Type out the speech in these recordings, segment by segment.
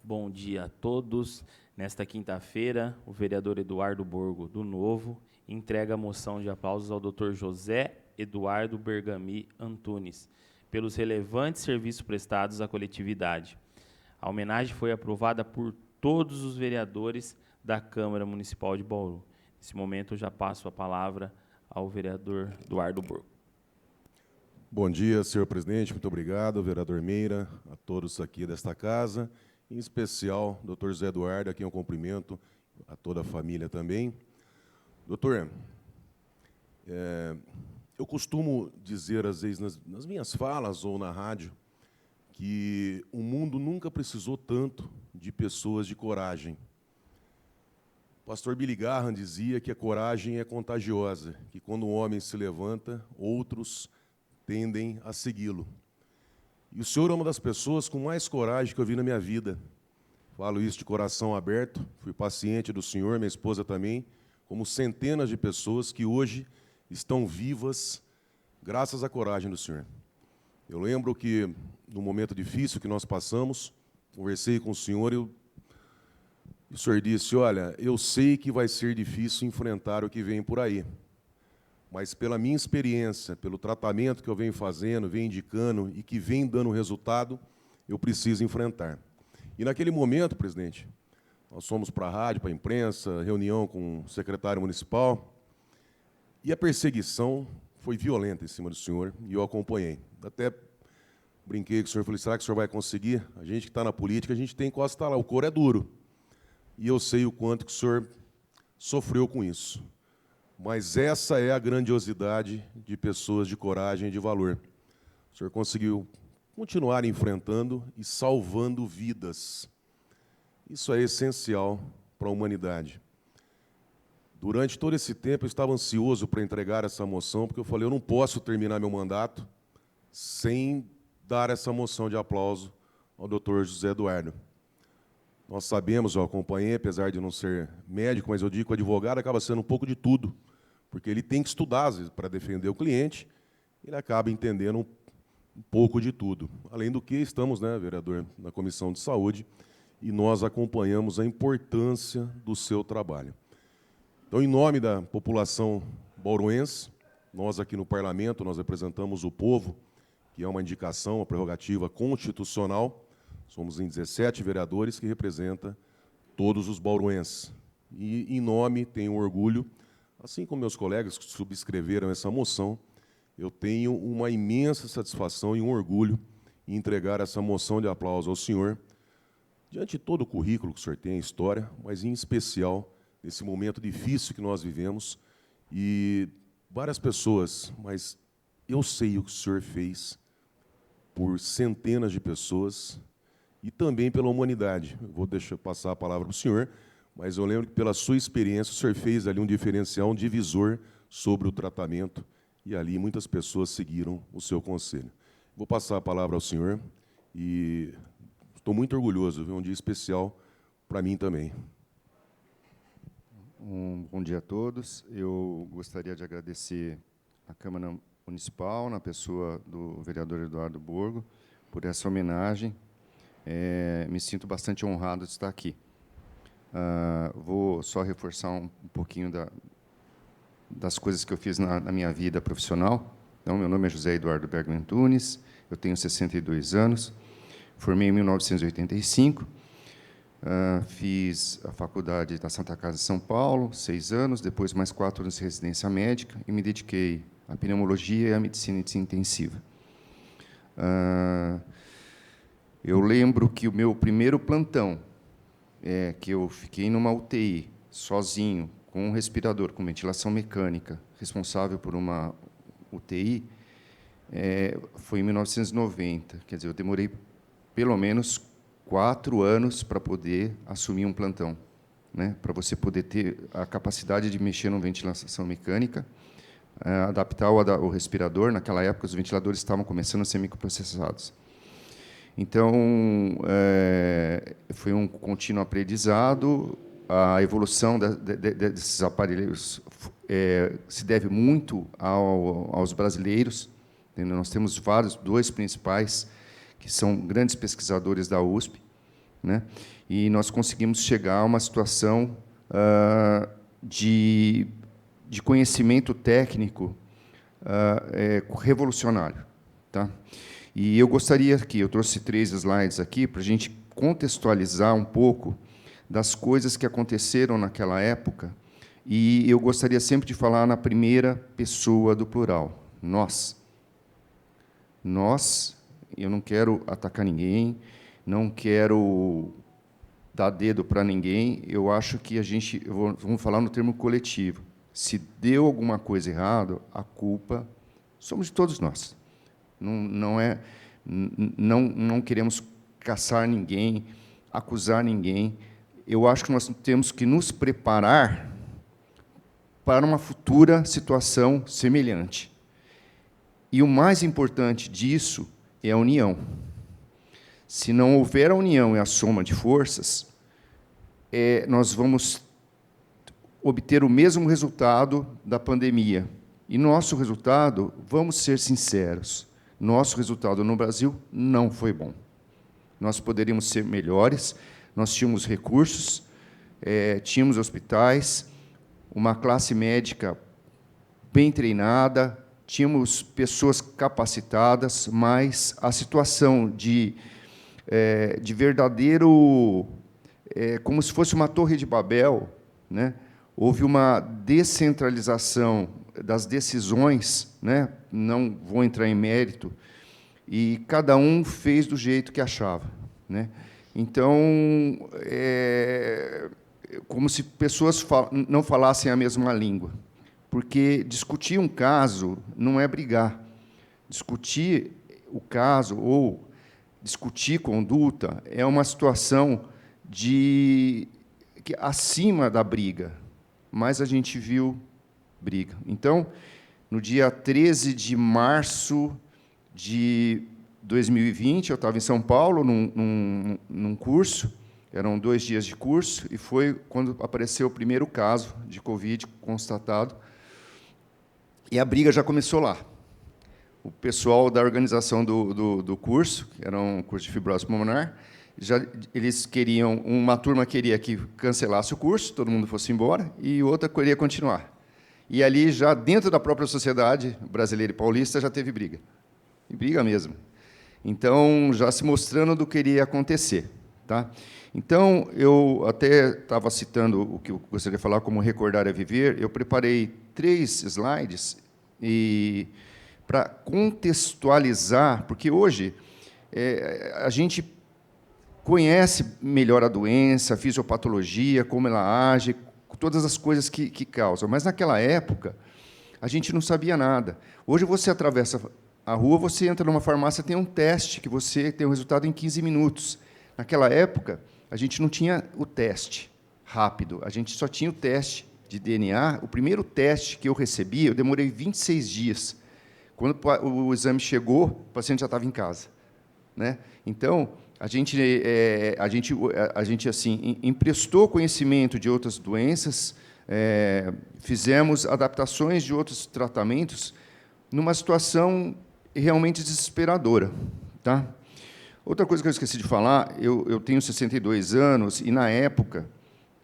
Bom dia a todos. Nesta quinta-feira, o vereador Eduardo Borgo, do Novo, entrega a moção de aplausos ao Dr. José Eduardo Bergami Antunes, pelos relevantes serviços prestados à coletividade. A homenagem foi aprovada por todos os vereadores da Câmara Municipal de Bauru. Nesse momento, eu já passo a palavra ao vereador Eduardo Borgo. Bom dia, senhor presidente. Muito obrigado, vereador Meira, a todos aqui desta casa, em especial, doutor José Eduardo, a quem eu cumprimento, a toda a família também. Doutor, eu costumo dizer, às vezes, nas minhas falas ou na rádio, que o mundo nunca precisou tanto de pessoas de coragem. O pastor Billy Graham dizia que a coragem é contagiosa, que quando um homem se levanta, outros tendem a segui-lo. E o senhor é uma das pessoas com mais coragem que eu vi na minha vida. Falo isso de coração aberto, fui paciente do senhor, minha esposa também, como centenas de pessoas que hoje estão vivas graças à coragem do senhor. Eu lembro que, no momento difícil que nós passamos, conversei com o senhor e o senhor disse, olha, eu sei que vai ser difícil enfrentar o que vem por aí, mas pela minha experiência, pelo tratamento que eu venho fazendo, venho indicando e que vem dando resultado, eu preciso enfrentar. E naquele momento, presidente, nós fomos para a rádio, para a imprensa, reunião com o secretário municipal, e a perseguição foi violenta em cima do senhor, e eu acompanhei. Até brinquei com o senhor, falei, será que o senhor vai conseguir? A gente que está na política, a gente tem que encostar lá, o couro é duro. E eu sei o quanto que o senhor sofreu com isso. Mas essa é a grandiosidade de pessoas de coragem e de valor. O senhor conseguiu continuar enfrentando e salvando vidas. Isso é essencial para a humanidade. Durante todo esse tempo, eu estava ansioso para entregar essa moção, porque eu falei, eu não posso terminar meu mandato sem dar essa moção de aplauso ao doutor José Eduardo. Nós sabemos, eu acompanhei, apesar de não ser médico, mas eu digo que o advogado acaba sendo um pouco de tudo, porque ele tem que estudar, às vezes, para defender o cliente, ele acaba entendendo um pouco de tudo. Além do que, estamos, né, vereador, na Comissão de Saúde, e nós acompanhamos a importância do seu trabalho. Então, em nome da população bauruense, nós aqui no Parlamento, nós representamos o povo, que é uma indicação, uma prerrogativa constitucional. Somos em 17 vereadores que representam todos os bauruenses. E, em nome, tenho orgulho, assim como meus colegas que subscreveram essa moção, eu tenho uma imensa satisfação e um orgulho em entregar essa moção de aplauso ao senhor, diante de todo o currículo que o senhor tem, a história, mas, em especial, nesse momento difícil que nós vivemos, e várias pessoas, mas eu sei o que o senhor fez por centenas de pessoas, e também pela humanidade. Eu vou passar a palavra para o senhor, mas eu lembro que, pela sua experiência, o senhor fez ali um diferencial, um divisor sobre o tratamento, e ali muitas pessoas seguiram o seu conselho. Vou passar a palavra ao senhor, e estou muito orgulhoso, viu? Um dia especial para mim também. Bom dia a todos. Eu gostaria de agradecer à Câmara Municipal, na pessoa do vereador Eduardo Borgo, por essa homenagem. Me sinto bastante honrado de estar aqui. Vou só reforçar um pouquinho das coisas que eu fiz na minha vida profissional. Então, meu nome é José Eduardo Bergami Antunes, eu tenho 62 anos, formei em 1985, fiz a faculdade da Santa Casa de São Paulo, 6 anos, depois mais 4 anos de residência médica, e me dediquei à pneumologia e à medicina intensiva. Eu lembro que o meu primeiro plantão, que eu fiquei numa UTI, sozinho, com um respirador, com ventilação mecânica, responsável por uma UTI, foi em 1990. Quer dizer, eu demorei pelo menos 4 anos para poder assumir um plantão, né? Para você poder ter a capacidade de mexer numa ventilação mecânica, adaptar o respirador. Naquela época, os ventiladores estavam começando a ser microprocessados. Então, foi um contínuo aprendizado. A evolução desses aparelhos se deve muito aos brasileiros. Nós temos dois principais, que são grandes pesquisadores da USP, né? E nós conseguimos chegar a uma situação de conhecimento técnico revolucionário, tá? E eu gostaria que eu trouxe 3 slides aqui para a gente contextualizar um pouco das coisas que aconteceram naquela época, e eu gostaria sempre de falar na primeira pessoa do plural, nós. Nós, eu não quero atacar ninguém, não quero dar dedo para ninguém, eu acho que vamos falar no termo coletivo. Se deu alguma coisa errada, a culpa somos de todos nós. Não queremos caçar ninguém, acusar ninguém. Eu acho que nós temos que nos preparar para uma futura situação semelhante. E o mais importante disso é a união. Se não houver a união e a soma de forças, nós vamos obter o mesmo resultado da pandemia. E nosso resultado, vamos ser sinceros, nosso resultado no Brasil não foi bom. Nós poderíamos ser melhores, nós tínhamos recursos, tínhamos hospitais, uma classe médica bem treinada, tínhamos pessoas capacitadas, mas a situação de verdadeiro... como se fosse uma torre de Babel, né? Houve uma descentralização das decisões, né? Não vou entrar em mérito, e cada um fez do jeito que achava, né? Então, como se pessoas não falassem a mesma língua, porque discutir um caso não é brigar. Discutir o caso ou discutir conduta é uma situação acima da briga, mas a gente viu briga. Então, no dia 13 de março de 2020, eu estava em São Paulo, num curso, eram 2 dias de curso, e foi quando apareceu o primeiro caso de Covid constatado, e a briga já começou lá. O pessoal da organização do curso, que era um curso de fibrose pulmonar, eles queriam, uma turma queria que cancelasse o curso, todo mundo fosse embora, e outra queria continuar. E ali, já dentro da própria sociedade brasileira e paulista, já teve briga. E briga mesmo. Então, já se mostrando do que iria acontecer, tá? Então, eu até estava citando o que eu gostaria de falar, como recordar é viver. Eu preparei 3 slides para contextualizar, porque hoje a gente conhece melhor a doença, a fisiopatologia, como ela age, todas as coisas que causam. Mas, naquela época, a gente não sabia nada. Hoje, você atravessa a rua, você entra numa farmácia, tem um teste, que você tem o resultado em 15 minutos. Naquela época, a gente não tinha o teste rápido, a gente só tinha o teste de DNA. O primeiro teste que eu recebi, eu demorei 26 dias. Quando o exame chegou, o paciente já estava em casa, né? Então, a gente assim, emprestou conhecimento de outras doenças, fizemos adaptações de outros tratamentos, numa situação realmente desesperadora, tá? Outra coisa que eu esqueci de falar, eu tenho 62 anos, e, na época,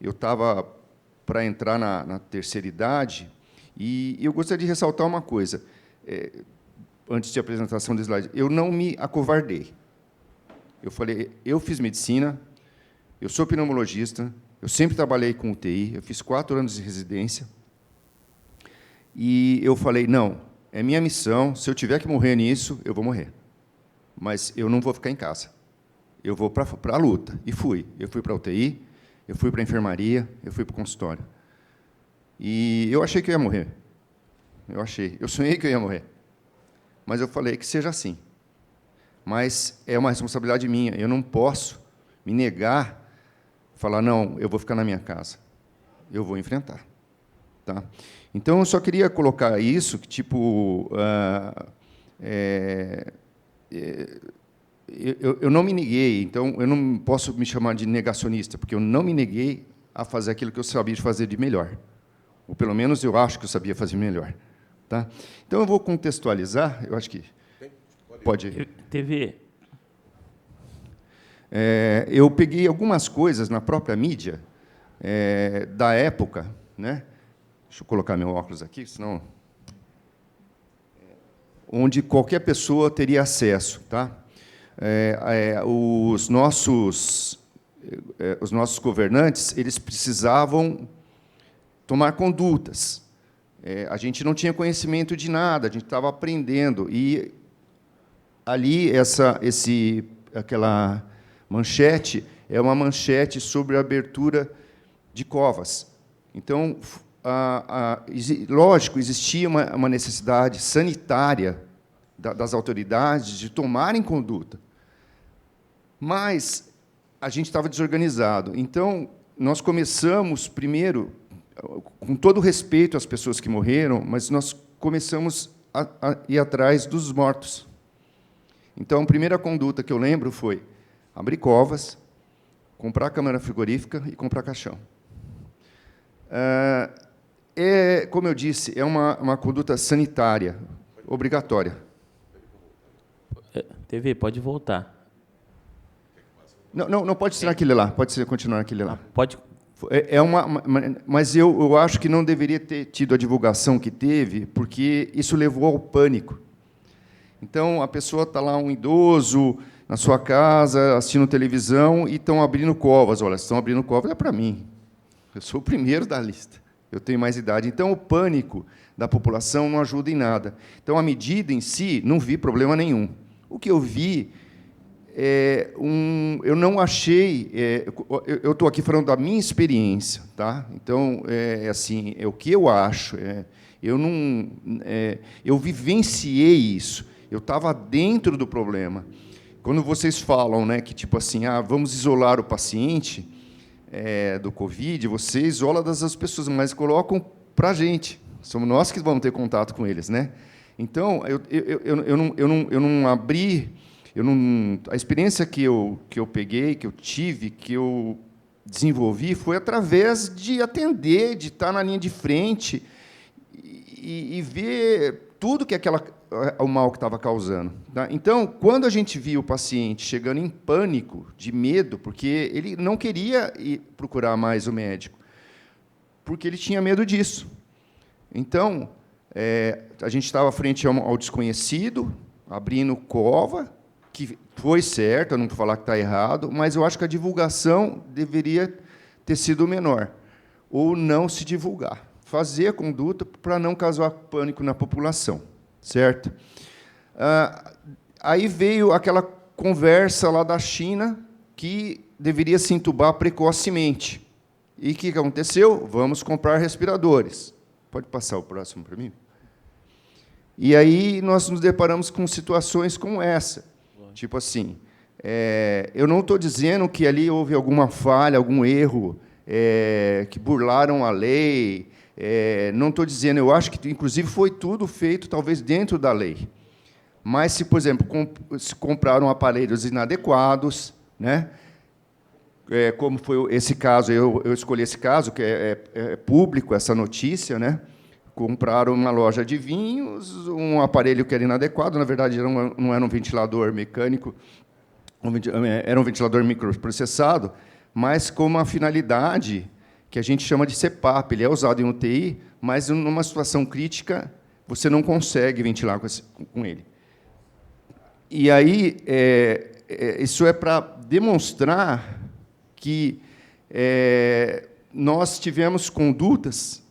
eu estava para entrar na terceira idade, e eu gostaria de ressaltar uma coisa, antes de apresentação do slide. Eu não me acovardei. Eu falei, eu fiz medicina, eu sou pneumologista, eu sempre trabalhei com UTI, eu fiz 4 anos de residência, e eu falei, não, é minha missão, se eu tiver que morrer nisso, eu vou morrer. Mas eu não vou ficar em casa. Eu vou para a luta. E fui. Eu fui para a UTI, eu fui para a enfermaria, eu fui para o consultório. E eu achei que eu ia morrer. Eu sonhei que eu ia morrer. Mas eu falei que seja assim. Mas é uma responsabilidade minha. Eu não posso me negar, falar, não, eu vou ficar na minha casa. Eu vou enfrentar. Tá? Então, eu só queria colocar isso, que, tipo, eu não me neguei, então eu não posso me chamar de negacionista, porque eu não me neguei a fazer aquilo que eu sabia fazer de melhor. Ou, pelo menos, eu acho que eu sabia fazer melhor. Tá? Então, eu vou contextualizar, eu acho que... Pode ir. TV. eu peguei algumas coisas na própria mídia da época, né? Deixa eu colocar meu óculos aqui, senão onde qualquer pessoa teria acesso, tá? Os nossos governantes, eles precisavam tomar condutas. A gente não tinha conhecimento de nada, a gente estava aprendendo. E ali, aquela manchete é uma manchete sobre a abertura de covas. Então, lógico, existia uma necessidade sanitária das autoridades de tomarem conduta, mas a gente estava desorganizado. Então, nós começamos, primeiro, com todo respeito às pessoas que morreram, mas nós começamos a ir atrás dos mortos. Então, a primeira conduta que eu lembro foi abrir covas, comprar câmara frigorífica e comprar caixão. Como eu disse, é uma conduta sanitária, obrigatória. TV, pode voltar. Não pode ser naquele lá, pode continuar naquele lá. Pode. Mas eu acho que não deveria ter tido a divulgação que teve, porque isso levou ao pânico. Então, a pessoa está lá, um idoso, na sua casa, assistindo televisão, e estão abrindo covas. Olha, estão abrindo covas, é para mim. Eu sou o primeiro da lista. Eu tenho mais idade. Então, o pânico da população não ajuda em nada. Então, a medida em si, não vi problema nenhum. O que eu vi eu não achei... eu estou aqui falando da minha experiência, tá? Então, assim, o que eu acho. Eu vivenciei isso. Eu estava dentro do problema. Quando vocês falam, né, que, tipo assim, vamos isolar o paciente do Covid, você isola das pessoas, mas colocam para a gente. Somos nós que vamos ter contato com eles, né? Então, eu não abri... a experiência que eu peguei, que eu tive, que eu desenvolvi, foi através de atender, de estar na linha de frente e ver tudo que o mal que estava causando. Tá? Então, quando a gente via o paciente chegando em pânico, de medo, porque ele não queria ir procurar mais o médico, porque ele tinha medo disso. Então, a gente estava frente ao desconhecido, abrindo cova, que foi certo, eu não vou falar que está errado, mas eu acho que a divulgação deveria ter sido menor, ou não se divulgar, fazer a conduta para não causar pânico na população, certo? Aí veio aquela conversa lá da China que deveria se entubar precocemente. E o que aconteceu? Vamos comprar respiradores. Pode passar o próximo para mim? E aí nós nos deparamos com situações como essa. Tipo assim, eu não estou dizendo que ali houve alguma falha, algum erro, que burlaram a lei. Não estou dizendo, eu acho que, inclusive, foi tudo feito, talvez, dentro da lei. Mas, se, por exemplo, se compraram aparelhos inadequados, né? Como foi esse caso, eu escolhi esse caso, que é público, essa notícia, né? Compraram uma loja de vinhos, um aparelho que era inadequado, na verdade, não era um ventilador mecânico, era um ventilador microprocessado, mas com uma finalidade que a gente chama de CPAP. Ele é usado em UTI, mas, numa situação crítica, você não consegue ventilar com ele. E aí, isso é para demonstrar que nós tivemos condutas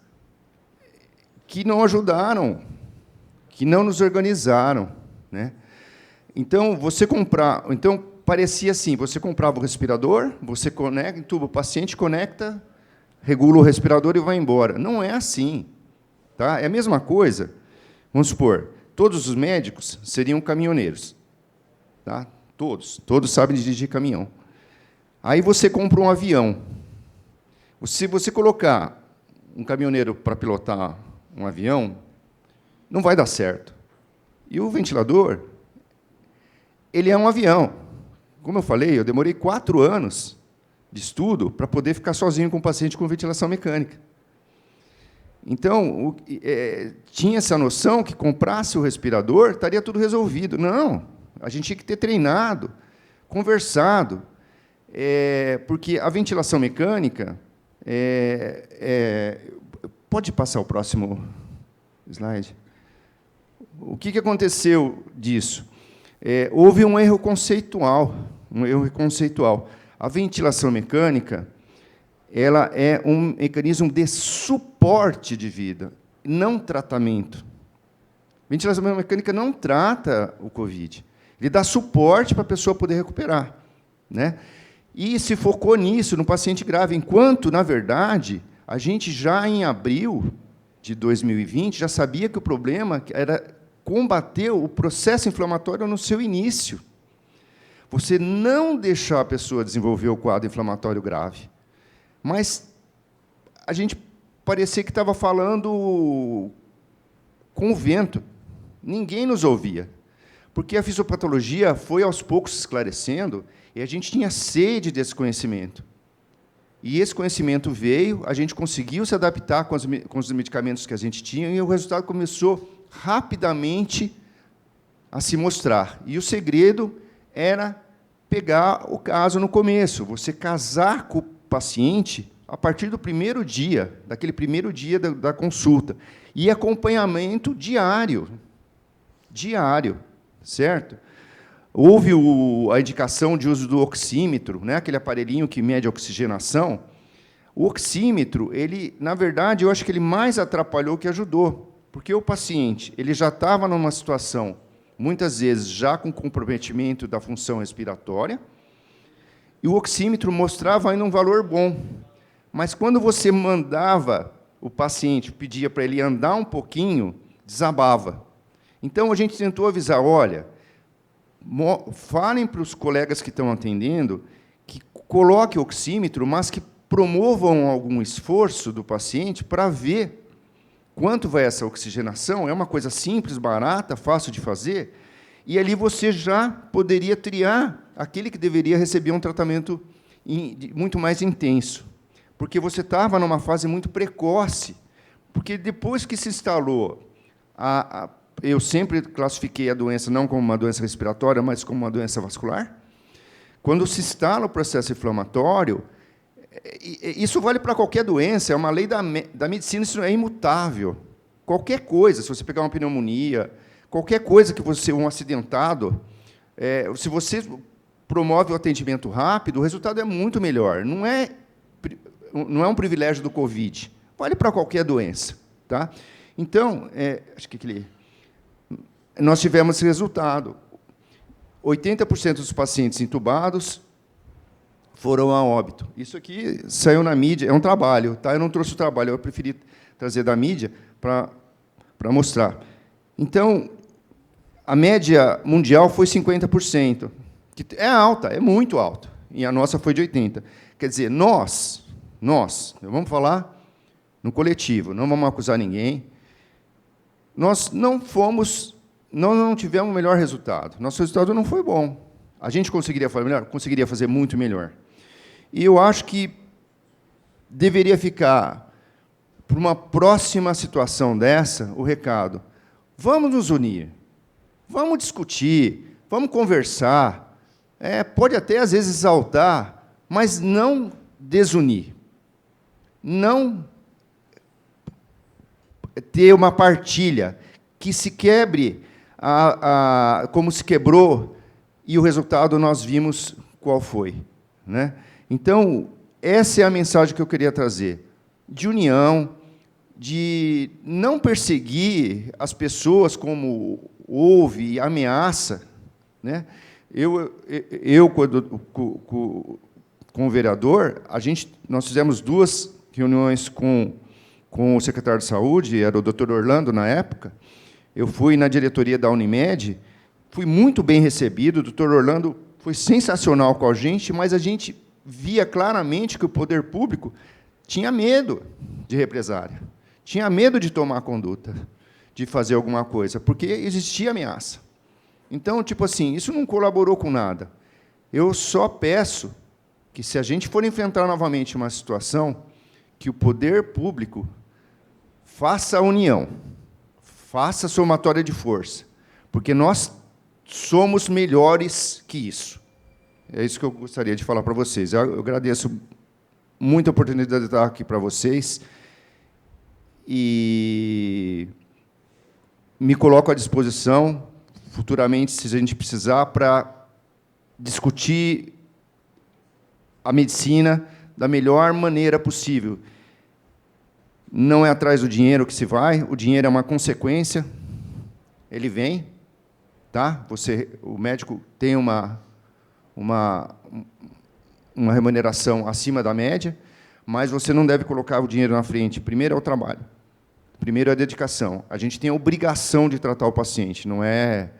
que não ajudaram, que não nos organizaram, né? Então, parecia assim, você comprava o respirador, você conecta, entuba o paciente, conecta, regula o respirador e vai embora. Não é assim, tá? É a mesma coisa. Vamos supor, todos os médicos seriam caminhoneiros, tá? Todos sabem dirigir caminhão. Aí você compra um avião. Se você colocar um caminhoneiro para pilotar um avião, não vai dar certo. E o ventilador, ele é um avião. Como eu falei, eu demorei 4 anos de estudo para poder ficar sozinho com um paciente com ventilação mecânica. Então, tinha essa noção que comprasse o respirador, estaria tudo resolvido. Não, a gente tinha que ter treinado, conversado. Porque a ventilação mecânica... Pode passar o próximo slide? O que aconteceu disso? Houve um erro conceitual. A ventilação mecânica, ela é um mecanismo de suporte de vida, não tratamento. Ventilação mecânica não trata o COVID. Ele dá suporte para a pessoa poder recuperar, né? E se focou nisso, no paciente grave, enquanto, na verdade, a gente já em abril de 2020 já sabia que o problema era combater o processo inflamatório no seu início. Você não deixar a pessoa desenvolver o quadro inflamatório grave. Mas a gente parecia que estava falando com o vento. Ninguém nos ouvia. Porque a fisiopatologia foi, aos poucos, se esclarecendo, e a gente tinha sede desse conhecimento. E esse conhecimento veio, a gente conseguiu se adaptar com os medicamentos que a gente tinha, e o resultado começou rapidamente a se mostrar. E o segredo era pegar o caso no começo, você casar com o paciente a partir do primeiro dia, daquele primeiro dia da consulta, e acompanhamento diário, certo? Houve a indicação de uso do oxímetro, né, aquele aparelhinho que mede a oxigenação. O oxímetro, ele, na verdade, eu acho que ele mais atrapalhou que ajudou, porque o paciente ele já estava numa situação, muitas vezes, já com comprometimento da função respiratória, e o oxímetro mostrava ainda um valor bom. Mas, quando você mandava o paciente, pedia para ele andar um pouquinho, desabava. Então, a gente tentou avisar, olha, falem para os colegas que estão atendendo que coloquem o oxímetro, mas que promovam algum esforço do paciente para ver quanto vai essa oxigenação. É uma coisa simples, barata, fácil de fazer, e ali você já poderia triar aquele que deveria receber um tratamento muito mais intenso, porque você estava numa fase muito precoce, porque depois que se instalou eu sempre classifiquei a doença não como uma doença respiratória, mas como uma doença vascular. Quando se instala o processo inflamatório, isso vale para qualquer doença, é uma lei da medicina, isso é imutável. Qualquer coisa, se você pegar uma pneumonia, qualquer coisa que você, um acidentado, se você promove o atendimento rápido, o resultado é muito melhor. Não é um privilégio do COVID, vale para qualquer doença. Tá? Então, acho que nós tivemos esse resultado. 80% dos pacientes intubados foram a óbito. Isso aqui saiu na mídia, é um trabalho. Tá? Eu não trouxe o trabalho, eu preferi trazer da mídia para mostrar. Então, a média mundial foi 50%, que é alta, é muito alta, e a nossa foi de 80%. Quer dizer, nós, vamos falar no coletivo, não vamos acusar ninguém, nós não tivemos o melhor resultado. Nosso resultado não foi bom. A gente conseguiria fazer melhor? Conseguiria fazer muito melhor. E eu acho que deveria ficar, para uma próxima situação dessa, o recado: vamos nos unir, vamos discutir, vamos conversar, pode até, às vezes, exaltar, mas não desunir. Não ter uma partilha que se quebre como se quebrou, e o resultado nós vimos qual foi. Né? Então, essa é a mensagem que eu queria trazer, de união, de não perseguir as pessoas como houve ameaça. Né? Eu com o vereador, nós fizemos 2 reuniões com o secretário de Saúde, era o Dr. Orlando, na época. Eu fui na diretoria da Unimed, fui muito bem recebido, o Dr. Orlando foi sensacional com a gente, mas a gente via claramente que o poder público tinha medo de represália, tinha medo de tomar conduta, de fazer alguma coisa, porque existia ameaça. Então, tipo assim, isso não colaborou com nada. Eu só peço que, se a gente for enfrentar novamente uma situação, que o poder público faça a união, faça a somatória de força, porque nós somos melhores que isso. É isso que eu gostaria de falar para vocês. Eu agradeço muito a oportunidade de estar aqui para vocês e me coloco à disposição, futuramente, se a gente precisar, para discutir a medicina da melhor maneira possível. Não é atrás do dinheiro que se vai, o dinheiro é uma consequência, ele vem, tá? O médico tem uma remuneração acima da média, mas você não deve colocar o dinheiro na frente. Primeiro é o trabalho, primeiro é a dedicação. A gente tem a obrigação de tratar o paciente, não é...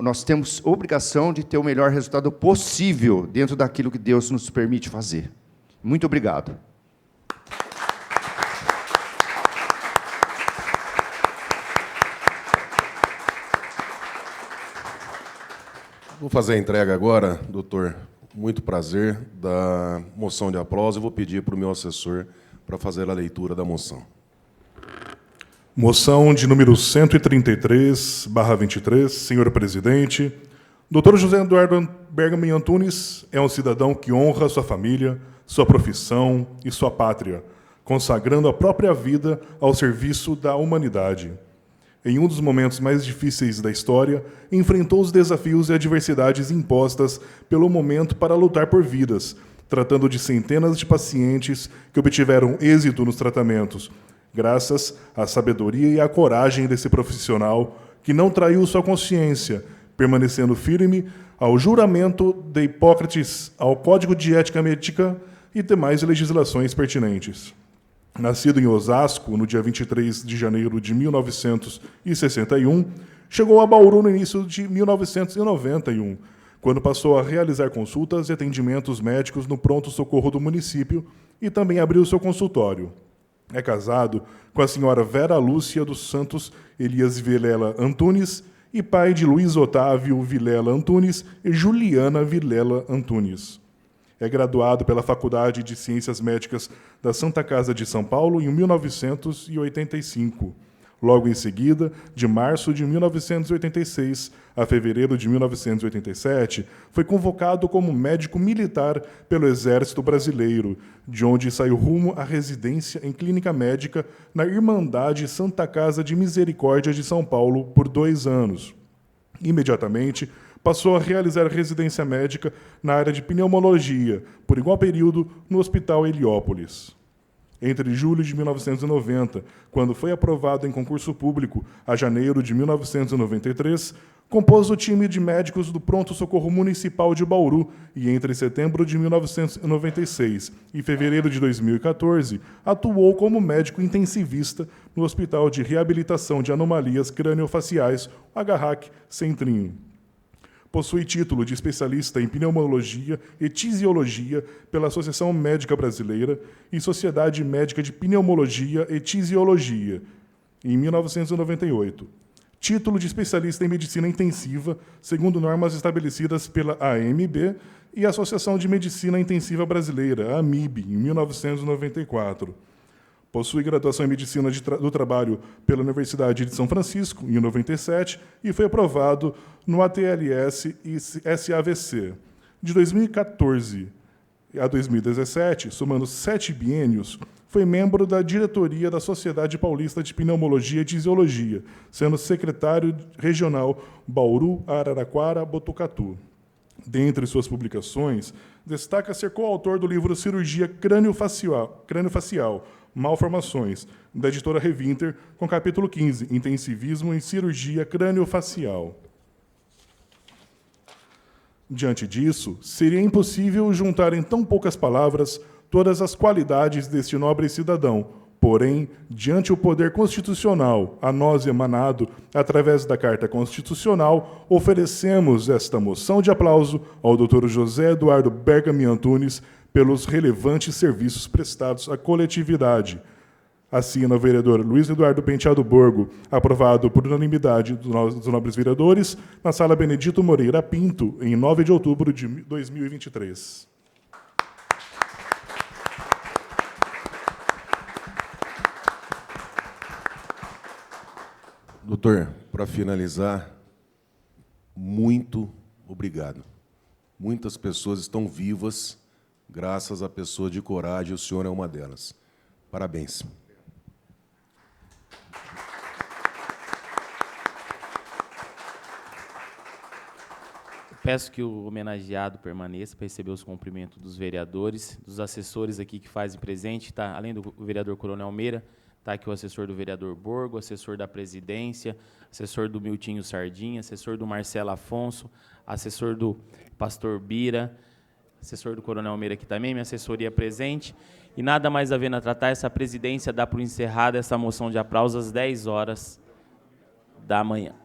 nós temos obrigação de ter o melhor resultado possível dentro daquilo que Deus nos permite fazer. Muito obrigado. Vou fazer a entrega agora, doutor. Muito prazer, da moção de aplauso. Eu vou pedir para o meu assessor para fazer a leitura da moção. Moção de número 133/23, senhor presidente. Dr. José Eduardo Bergami Antunes é um cidadão que honra sua família, sua profissão e sua pátria, consagrando a própria vida ao serviço da humanidade. Em um dos momentos mais difíceis da história, enfrentou os desafios e adversidades impostas pelo momento para lutar por vidas, tratando de centenas de pacientes que obtiveram êxito nos tratamentos, graças à sabedoria e à coragem desse profissional que não traiu sua consciência, permanecendo firme ao juramento de Hipócrates, ao Código de Ética Médica e demais legislações pertinentes. Nascido em Osasco, no dia 23 de janeiro de 1961, chegou a Bauru no início de 1991, quando passou a realizar consultas e atendimentos médicos no pronto-socorro do município e também abriu seu consultório. É casado com a senhora Vera Lúcia dos Santos Elias Vilela Antunes e pai de Luiz Otávio Vilela Antunes e Juliana Vilela Antunes. É graduado pela Faculdade de Ciências Médicas da Santa Casa de São Paulo em 1985. Logo em seguida, de março de 1986 a fevereiro de 1987, foi convocado como médico militar pelo Exército Brasileiro, de onde saiu rumo à residência em clínica médica na Irmandade Santa Casa de Misericórdia de São Paulo por 2 anos. Imediatamente, passou a realizar residência médica na área de pneumologia, por igual período no Hospital Heliópolis. Entre julho de 1990, quando foi aprovado em concurso público, a janeiro de 1993, compôs o time de médicos do Pronto-Socorro Municipal de Bauru e, entre setembro de 1996 e fevereiro de 2014, atuou como médico intensivista no Hospital de Reabilitação de Anomalias Crâniofaciais, HRAC Centrinho. Possui título de especialista em pneumologia e tisiologia pela Associação Médica Brasileira e Sociedade Médica de Pneumologia e Tisiologia, em 1998. Título de especialista em medicina intensiva, segundo normas estabelecidas pela AMB e Associação de Medicina Intensiva Brasileira, a AMIB, em 1994. Possui graduação em Medicina do Trabalho pela Universidade de São Francisco, em 97, e foi aprovado no ATLS e SAVC. De 2014 a 2017, somando 7 biênios, foi membro da diretoria da Sociedade Paulista de Pneumologia e Tisiologia, sendo secretário regional Bauru, Araraquara, Botucatu. Dentre suas publicações, destaca ser coautor do livro Cirurgia Crâniofacial, Malformações, da editora Revinter, com capítulo 15, Intensivismo em Cirurgia Crâniofacial. Diante disso, seria impossível juntar em tão poucas palavras todas as qualidades deste nobre cidadão. Porém, diante o poder constitucional a nós emanado através da Carta Constitucional, oferecemos esta moção de aplauso ao Dr. José Eduardo Bergami Antunes pelos relevantes serviços prestados à coletividade. Assina o vereador Luiz Eduardo Penteado Borgo, aprovado por unanimidade dos nobres vereadores, na Sala Benedito Moreira Pinto, em 9 de outubro de 2023. Doutor, para finalizar, muito obrigado. Muitas pessoas estão vivas graças à pessoa de coragem, o senhor é uma delas. Parabéns. Peço que o homenageado permaneça para receber os cumprimentos dos vereadores, dos assessores aqui que fazem presente. Tá, além do vereador Coronel Meira, está aqui o assessor do vereador Borgo, assessor da presidência, assessor do Miltinho Sardinha, assessor do Marcelo Afonso, assessor do pastor Bira, assessor do Coronel Meira aqui também, minha assessoria presente. E nada mais havendo a tratar, essa presidência dá por encerrada essa moção de aplausos às 10 horas da manhã.